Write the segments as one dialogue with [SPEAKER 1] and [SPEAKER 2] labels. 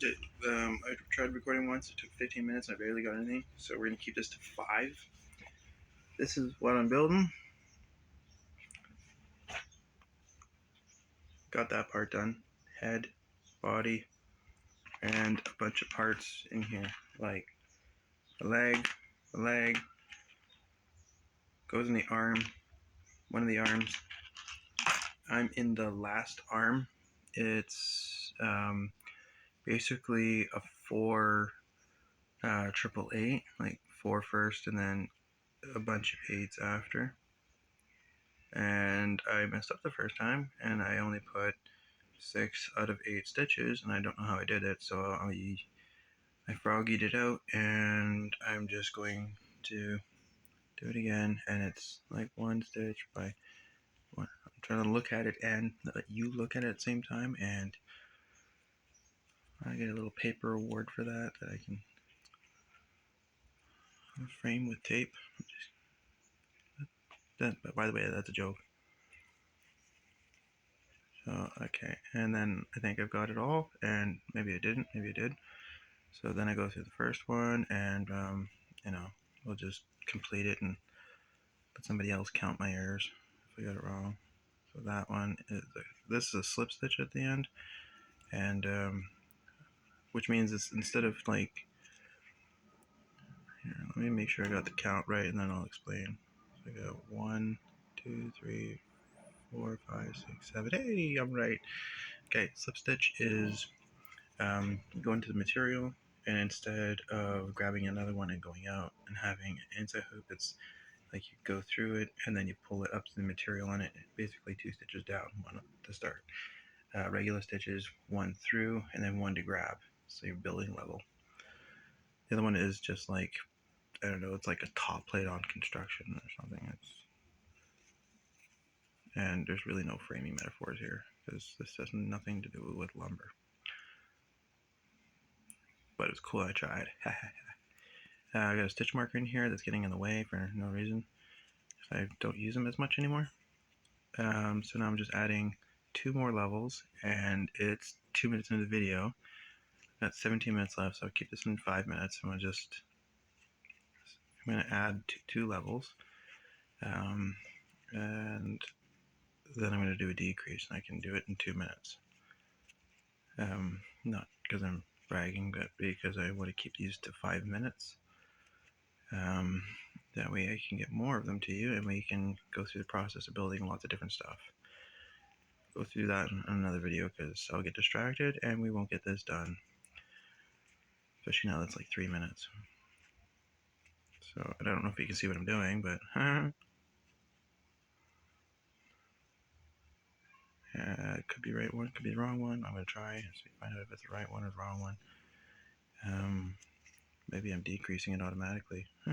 [SPEAKER 1] I tried recording once, it took 15 minutes and I barely got anything, so we're going to keep this to 5. This is what I'm building. Got that part done. Head, body, and a bunch of parts in here, like the leg, goes in the arm, one of the arms. I'm in the last arm. It's basically a 4 triple 8, like 4 first and then a bunch of 8s after. And I messed up the first time and I only put 6 out of 8 stitches, and I don't know how I did it, so I froggied it out, and I'm just going to do it again, and it's like 1 stitch by 1. I'm trying to look at it and let you look at it at the same time, and I get a little paper award for that I can frame with tape. By the way, that's a joke. So, okay, and then I think I've got it all, and maybe I didn't, maybe I did. So then I go through the first one, and we'll just complete it and let somebody else count my errors if I got it wrong. So that one is this is a slip stitch at the end, and which means it's instead of like, here, let me make sure I got the count right, and then I'll explain. So I got 1, 2, 3, 4, 5, 6, 7. Hey, I'm right. Okay, slip stitch is go into the material, and instead of grabbing another one and going out and having an inside hook, it's like you go through it and then you pull it up to the material on it, basically 2 stitches down, 1 to start. Regular stitches, 1 through and then 1 to grab, so you're building level. The other one is just like, I don't know, it's like a top plate on construction or something. And there's really no framing metaphors here because this has nothing to do with lumber. But it's cool, I tried. I got a stitch marker in here that's getting in the way for no reason. I don't use them as much anymore. So now I'm just adding 2 more levels, and it's 2 minutes into the video. Got 17 minutes left, so I'll keep this in 5 minutes. I'm going to add 2 levels, and then I'm going to do a decrease, and I can do it in 2 minutes. Not because I'm bragging, but because I want to keep these to 5 minutes. That way I can get more of them to you, and we can go through the process of building lots of different stuff. Go through that in another video because I'll get distracted and we won't get this done. Especially now that's like 3 minutes. So I don't know if you can see what I'm doing, but it could be the right one, could be the wrong one. I'm going to try and find out if it's the right one or the wrong one. Maybe I'm decreasing it automatically. So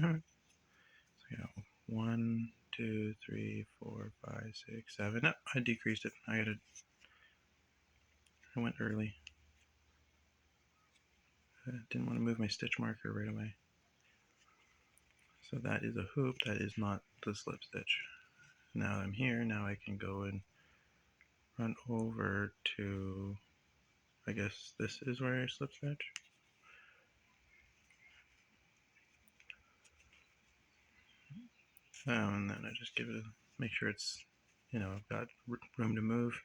[SPEAKER 1] you know, 1, 2, 3, 4, 5, 6, 7. No, I decreased it. I went early. I didn't want to move my stitch marker right away. So that is a hoop, that is not the slip stitch. Now I'm here, now I can go and run over to, I guess this is where I slip stitch. And then I just give it, make sure it's, I've got room to move.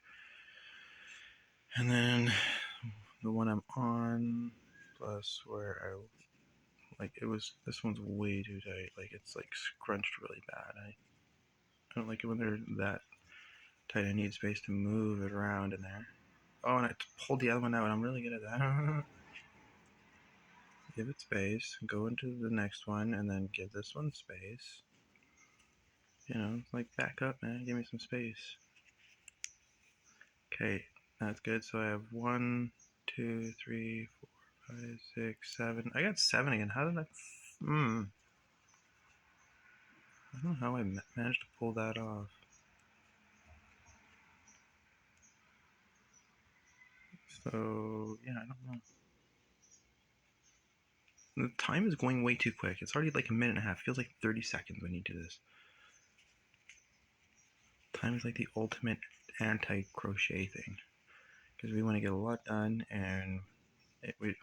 [SPEAKER 1] And then the one I'm on, plus where this one's way too tight. Like it's like scrunched really bad. I don't like it when they're that tight. I need space to move it around in there. Oh, and I pulled the other one out. I'm really good at that. Give it space, go into the next one, and then give this one space. Like back up, man. Give me some space. Okay, that's good. So I have 1, 2, 3, 4, 5, 6, 7. I got 7 again. How did I? I don't know how I managed to pull that off. So yeah, I don't know. The time is going way too quick. It's already like a minute and a half. It feels like 30 seconds when you do this. Time is like the ultimate anti-crochet thing. Because we want to get a lot done, and we'd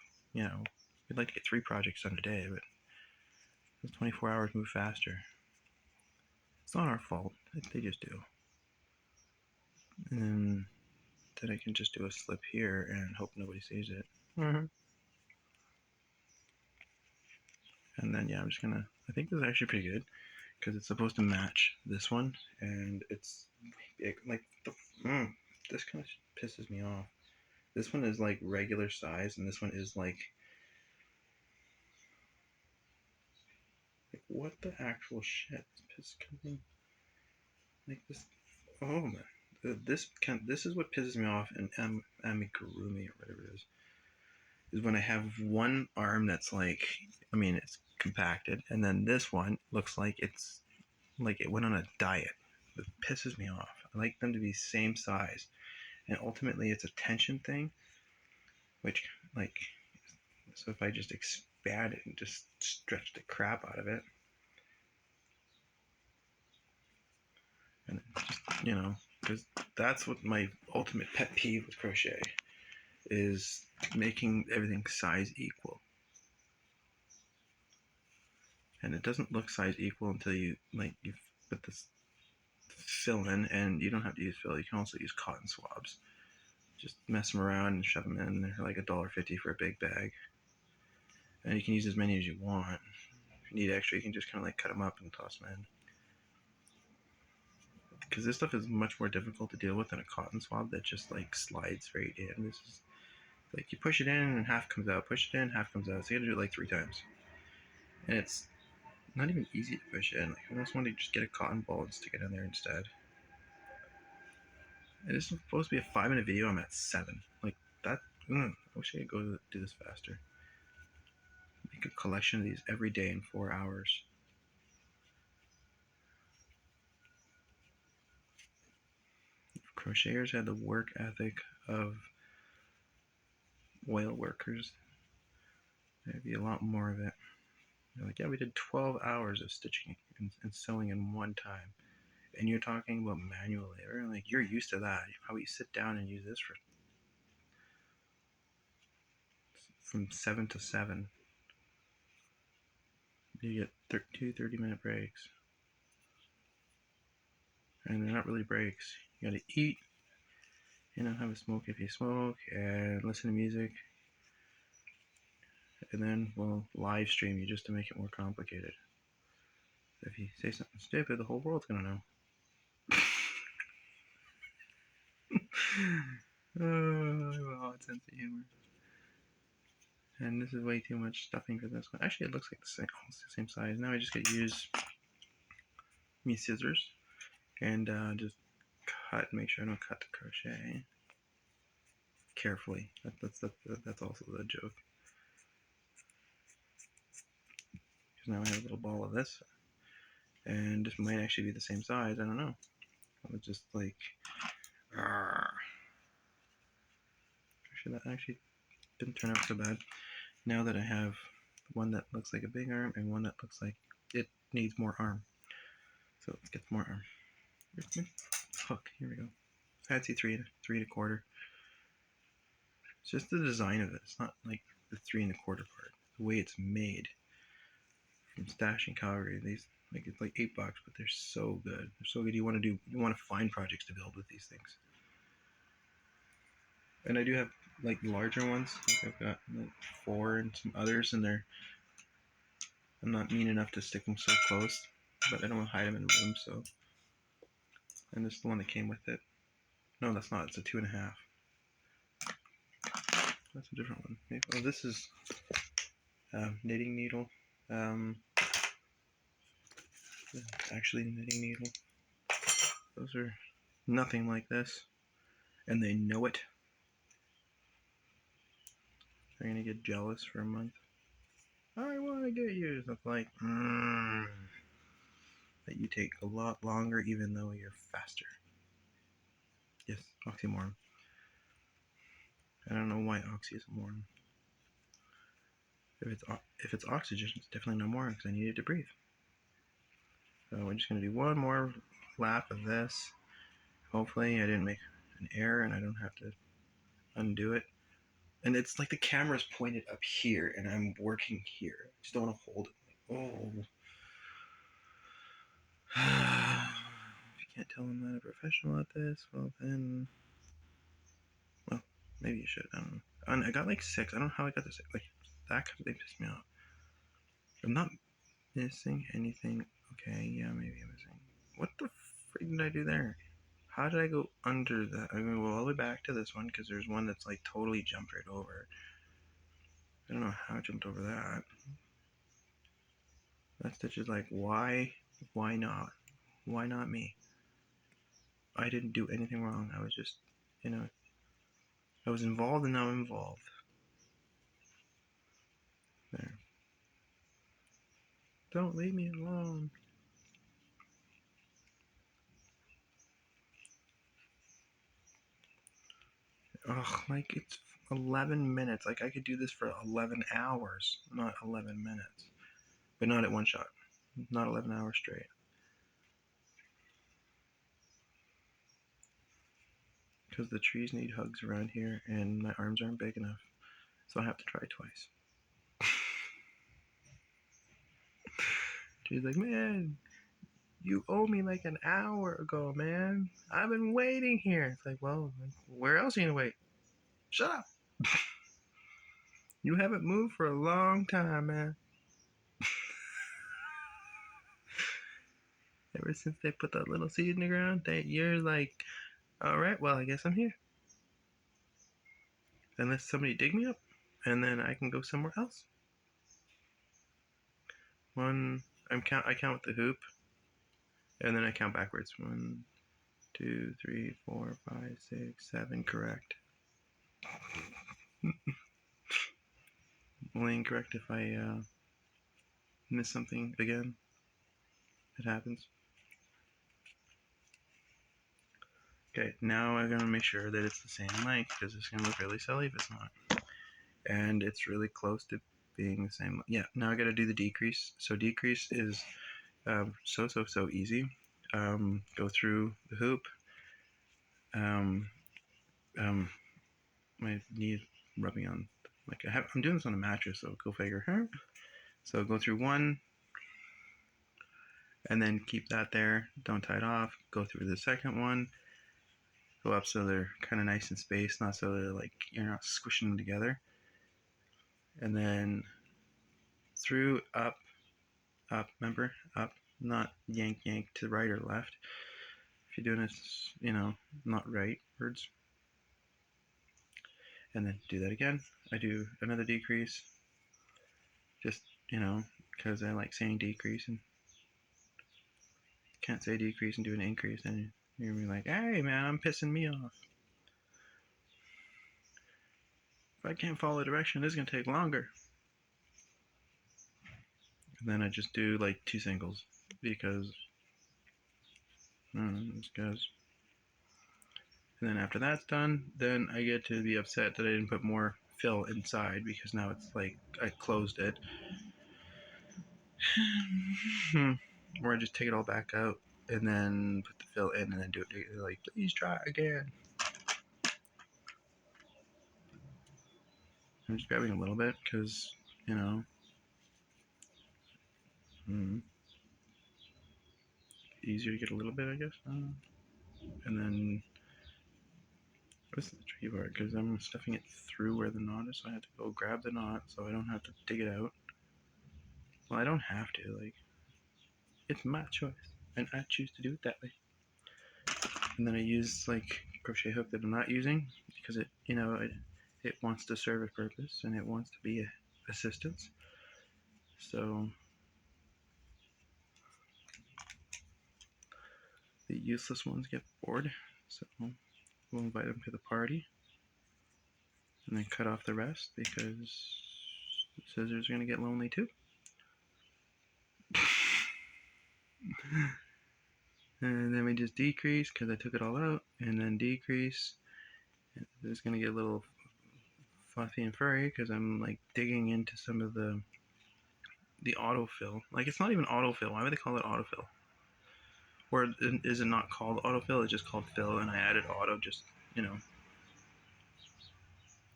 [SPEAKER 1] like to get 3 projects done a day, but those 24 hours move faster. It's not our fault. They just do. And then I can just do a slip here and hope nobody sees it. And then yeah, I'm just gonna. I think this is actually pretty good because it's supposed to match this one, and it's like this kind of pisses me off. This one is like regular size, and this one is like what the actual shit? This coming like this. Oh man, this is what pisses me off in amigurumi or whatever it is when I have one arm that's like, I mean, it's compacted, and then this one looks like it's like it went on a diet. It pisses me off. I like them to be same size, and ultimately it's a tension thing, which like, so if I just expand it and just stretch the crap out of it, and just, because that's what my ultimate pet peeve with crochet is, making everything size equal. And it doesn't look size equal until you put this fill in, and you don't have to use fill. You can also use cotton swabs. Just mess them around and shove them in. They're like $1.50 for a big bag, and you can use as many as you want. If you need extra, you can just kind of like cut them up and toss them in. Because this stuff is much more difficult to deal with than a cotton swab that just like slides right in. This is like you push it in and half comes out, push it in, half comes out. So you gotta do it like 3 times, and it's not even easy to push in. Like, I almost want to just get a cotton ball and stick it in there instead. And it's supposed to be a 5-minute video. I'm at 7. Like that. I wish I could go do this faster. Make a collection of these every day in 4 hours. If crocheters had the work ethic of oil workers, there'd be a lot more of it. They're like, yeah, we did 12 hours of stitching and sewing in one time. And you're talking about manual labor? Like, you're used to that. How about you sit down and use this from 7 to 7? You get 2 30-minute breaks. And they're not really breaks. You gotta eat, have a smoke if you smoke, and listen to music. And then we'll live stream you just to make it more complicated. If you say something stupid, the whole world's gonna know. Oh, I have a hot sense of humor. And this is way too much stuffing for this one. Actually, it looks like almost the same size. Now I just gotta use me scissors and just cut. Make sure I don't cut the crochet carefully. That's also the joke. Because now I have a little ball of this, and this might actually be the same size. I don't know. I'll just like. Actually, that actually didn't turn out so bad. Now that I have one that looks like a big arm and one that looks like it needs more arm. So let's get more arm. Hook, here we go. Fancy 3 1/4. It's just the design of it. It's not like the 3 1/4 part. The way it's made. From Stash in Calgary, these it's like $8, but they're so good. They're so good. You want to find projects to build with these things. And I do have like larger ones. Like I've got like 4 and some others, and I'm not mean enough to stick them so close, but I don't want to hide them in a room. So, and this is the one that came with it. No, that's not. It's a 2 1/2. That's a different one. Maybe, oh, this is knitting needle. Actually, knitting needle. Those are nothing like this, and they know it. They're gonna get jealous for a month. I want to get you. So it's like, that you take a lot longer, even though you're faster. Yes, oxymoron. I don't know why oxy is a moron. If it's oxygen, it's definitely no more because I need it to breathe. So we're just gonna do one more lap of this. Hopefully, I didn't make an error and I don't have to undo it. And it's like the camera's pointed up here and I'm working here. I just don't want to hold it. Oh. If you can't tell I'm not a professional at this, well then, well, maybe you should. I don't know. And I got like 6. I don't know how I got this. Like that they pissed me off. I'm not missing anything. Okay, yeah, maybe I'm missing. What the freak did I do there? How did I go under that? I'm gonna go all the way back to this one because there's one that's like totally jumped right over. I don't know how I jumped over that. That stitch is like, why not? Why not me? I didn't do anything wrong. I was just, I was involved and now I'm involved. There. Don't leave me alone. Ugh, like it's 11 minutes. Like I could do this for 11 hours, not 11 minutes. But not at one shot. Not 11 hours straight. Because the trees need hugs around here and my arms aren't big enough. So I have to try twice. She's like, man, you owe me like an hour ago, man. I've been waiting here. It's like, well, where else are you gonna wait? Shut up. You haven't moved for a long time, man. Ever since they put that little seed in the ground, you're like, all right, well, I guess I'm here. Unless somebody dig me up, and then I can go somewhere else. I count with the hoop, and then I count backwards. 1, 2, 3, 4, 5, 6, 7. Correct. Only incorrect if I miss something again. It happens. Okay, now I'm gonna make sure that it's the same length because it's gonna look really silly if it's not. And it's really close to being the same. Yeah, now I gotta do the decrease. So decrease is so easy. Go through the hoop. My knee rubbing on, like I'm doing this on a mattress, so go figure. Huh? So go through one, and then keep that there. Don't tie it off. Go through the second one. Go up so they're kind of nice and spaced, not so they're like you're not squishing them together. And then through, up, remember, up, not yank to the right or left. If you're doing this, not rightwards. And then do that again. I do another decrease, just, because I like saying decrease and can't say decrease and do an increase, and you're gonna be like, hey man, I'm pissing me off. If I can't follow direction, this is gonna take longer. And then I just do like 2 singles because just goes. And then after that's done, then I get to be upset that I didn't put more fill inside because now it's like I closed it. Or I just take it all back out and then put the fill in and then do it like, please try again. I'm just grabbing a little bit because, easier to get a little bit, I guess. And then, what's the tricky part? Because I'm stuffing it through where the knot is, so I have to go grab the knot so I don't have to dig it out. Well, I don't have to, like, it's my choice, and I choose to do it that way. And then I use, like, crochet hook that I'm not using because it, it wants to serve a purpose and it wants to be assistance. So the useless ones get bored, so we'll invite them to the party and then cut off the rest because the scissors are going to get lonely too. And then we just decrease because I took it all out, and then decrease. It's going to get a little fluffy and furry because I'm like digging into some of the autofill. Like, it's not even autofill. Why would they call it autofill? Or is it not called autofill? It's just called fill, and I added auto just,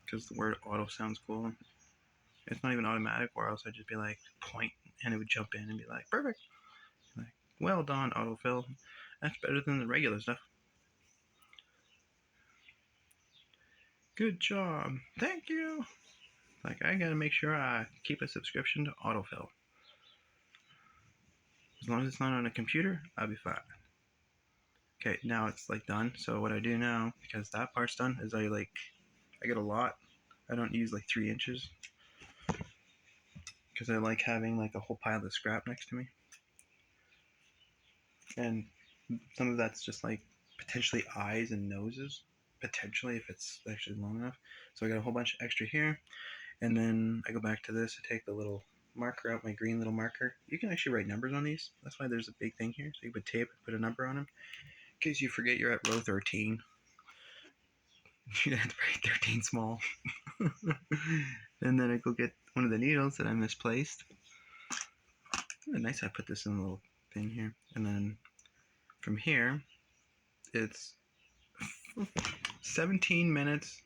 [SPEAKER 1] because the word auto sounds cool. It's not even automatic, or else I'd just be like point, and it would jump in and be like perfect. Like, well done, autofill. That's better than the regular stuff. Good job. Thank you. Like, I gotta make sure I keep a subscription to autofill. As long as it's not on a computer, I'll be fine. Okay, now it's like done. So what I do now, because that part's done, is I get a lot. I don't use like 3 inches because I like having like a whole pile of scrap next to me. And some of that's just like potentially eyes and noses, potentially if it's actually long enough. So I got a whole bunch extra here, and then I go back to this. I take the little marker out, my green little marker. You can actually write numbers on these. That's why there's a big thing here. So you put tape, put a number on them, in case you forget you're at row 13. You have to write 13 small. And then I go get one of the needles that I misplaced. Oh, nice, I put this in a little thing here. And then from here, it's 17 minutes.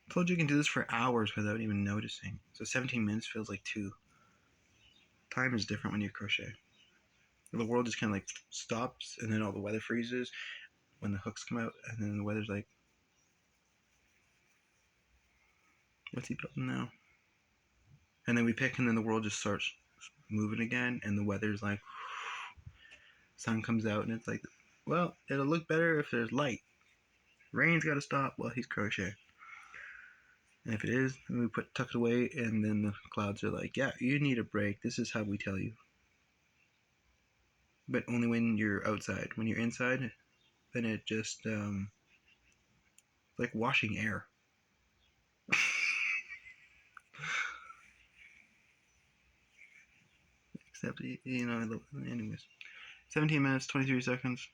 [SPEAKER 1] I told you can do this for hours without even noticing. So 17 minutes feels like 2. Time is different when you crochet. The world just kind of like stops, and then all the weather freezes when the hooks come out, and then the weather's like, what's he building now? And then we pick, and then the world just starts moving again, and the weather's like, sun comes out, and it's like, well, it'll look better if there's light. Rain's got to stop while he's crocheting. And if it is, then we tuck it away, and then the clouds are like, yeah, you need a break. This is how we tell you. But only when you're outside. When you're inside, then it just like washing air. Except, you know, anyways. 17 minutes, 23 seconds.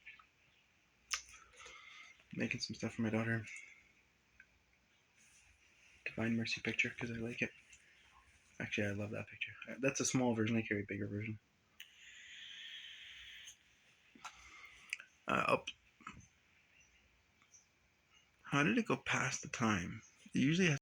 [SPEAKER 1] Making some stuff for my daughter. Divine Mercy picture, because I like it. Actually, I love that picture. That's a small version. I carry a bigger version. How did it go past the time? It usually has